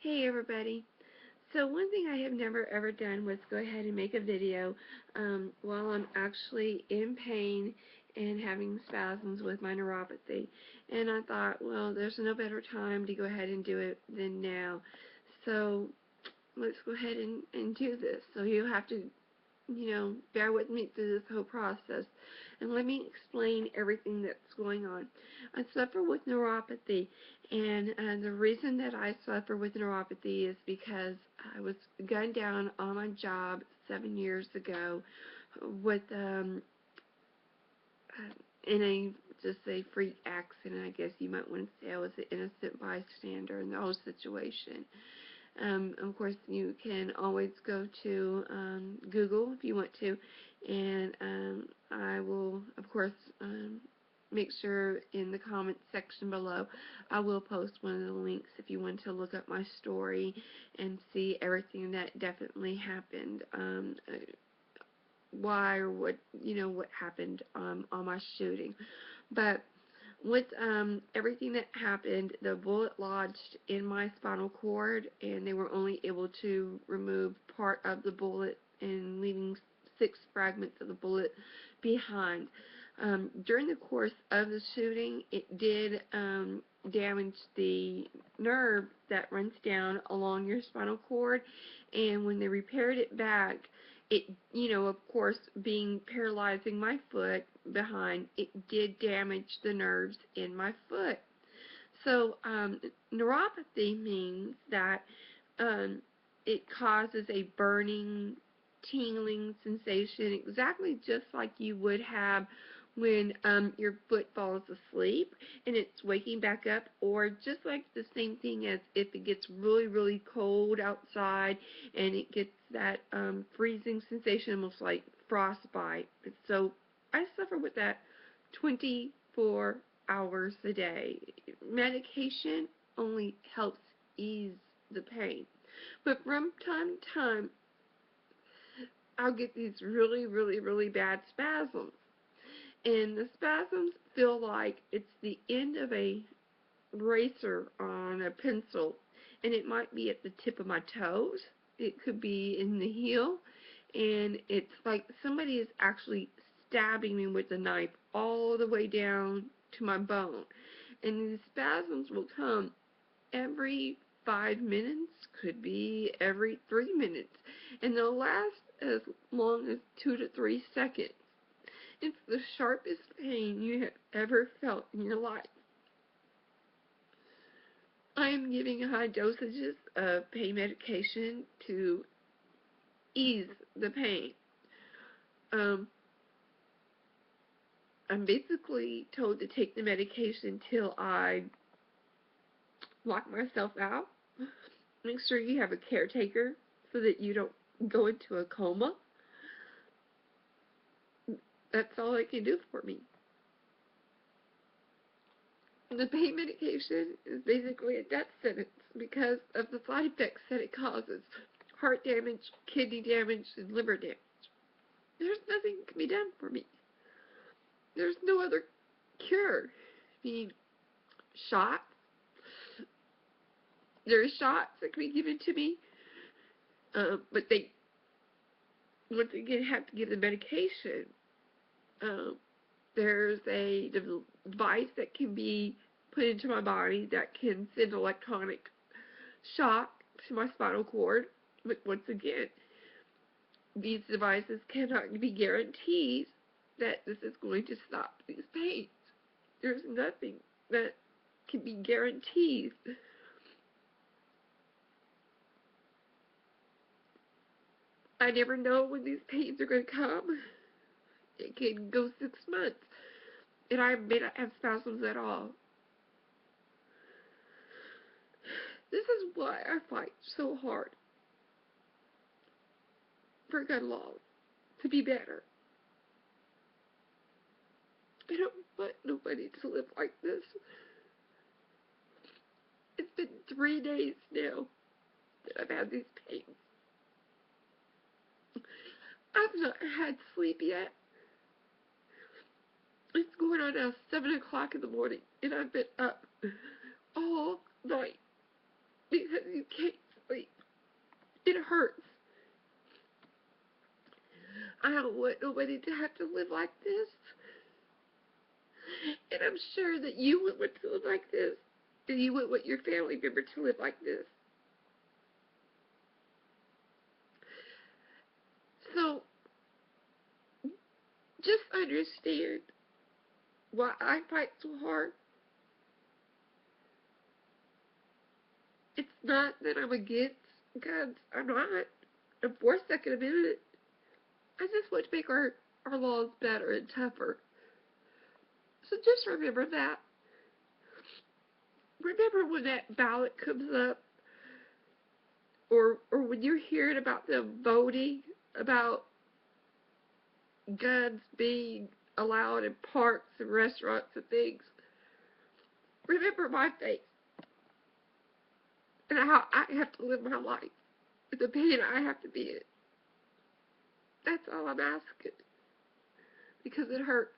Hey everybody. So one thing I have never ever done was go ahead and make a video while I'm actually in pain and having spasms with my neuropathy. And I thought, well, there's no better time to go ahead and do it than now. So let's go ahead and do this. So you'll have to bear with me through this whole process. And let me explain everything that's going on. I suffer with neuropathy, and the reason that I suffer with neuropathy is because I was gunned down on my job 7 years ago with in a just a freak accident. I guess you might want to say I was an innocent bystander in the whole situation. Of course, you can always go to Google if you want to, and I will, of course, make sure in the comments section below I will post one of the links if you want to look up my story and see everything that definitely happened, why or what happened on my shooting. But with everything that happened, the bullet lodged in my spinal cord, and they were only able to remove part of the bullet and leaving 6 fragments of the bullet behind. During the course of the shooting, it did damage the nerve that runs down along your spinal cord, and when they repaired it back, it, of course, being paralyzing my foot behind, it did damage the nerves in my foot. So neuropathy means that it causes a burning, tingling sensation, exactly just like you would have when your foot falls asleep and it's waking back up, or just like the same thing as if it gets really, really cold outside and it gets that freezing sensation, almost like frostbite. So I suffer with that 24 hours a day. Medication only helps ease the pain. But from time to time, I'll get these really, really, really bad spasms. And the spasms feel like it's the end of a eraser on a pencil. And it might be at the tip of my toes. It could be in the heel. And it's like somebody is actually stabbing me with a knife all the way down to my bone. And these spasms will come every 5 minutes, could be every 3 minutes, and they'll last as long as 2 to 3 seconds. It's the sharpest pain you have ever felt in your life. I am giving high dosages of pain medication to ease the pain. I'm basically told to take the medication till I lock myself out. Make sure you have a caretaker so that you don't go into a coma. That's all it can do for me. The pain medication is basically a death sentence because of the side effects that it causes. Heart damage, kidney damage, and liver damage. There's nothing that can be done for me. There's no other cure. I mean, shots. There are shots that can be given to me, but they, once again, have to give the medication. There's a device that can be put into my body that can send electronic shock to my spinal cord. But once again, these devices cannot be guarantees that this is going to stop these pains. There's nothing that can be guaranteed. I never know when these pains are going to come. It can go 6 months, and I may not have spasms at all. This is why I fight so hard for gun laws to be better. I don't want nobody to live like this. It's been 3 days now that I've had these pains. I've not had sleep yet. It's going on now 7 o'clock in the morning, and I've been up all night. because you can't sleep. It hurts. I don't want nobody to have to live like this. And I'm sure that you wouldn't want to live like this. And you wouldn't want your family member to live like this. So, just understand why I fight so hard. It's not that I'm against guns. I'm not. I'm for Second Amendment. I just want to make our laws better and tougher. So just remember that. Remember when that ballot comes up, or when you're hearing about them voting about guns being allowed in parks and restaurants and things. Remember my face and how I have to live my life and the pain I have to be in. That's all I'm asking because it hurts.